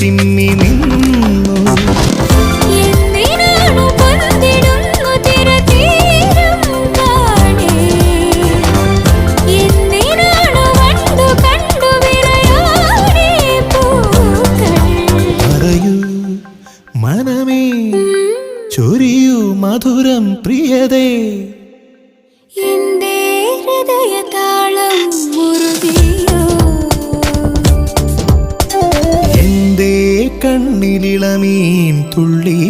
ചിമ്മി നിന്നു. പറയൂ മനമേ, ചൊരിയൂ മധുരം പ്രിയതേ, എന്റെ ഹൃദയതാളം മുറുകിയോ, എന്റെ കണ്ണിലിളമീൻ തുള്ളി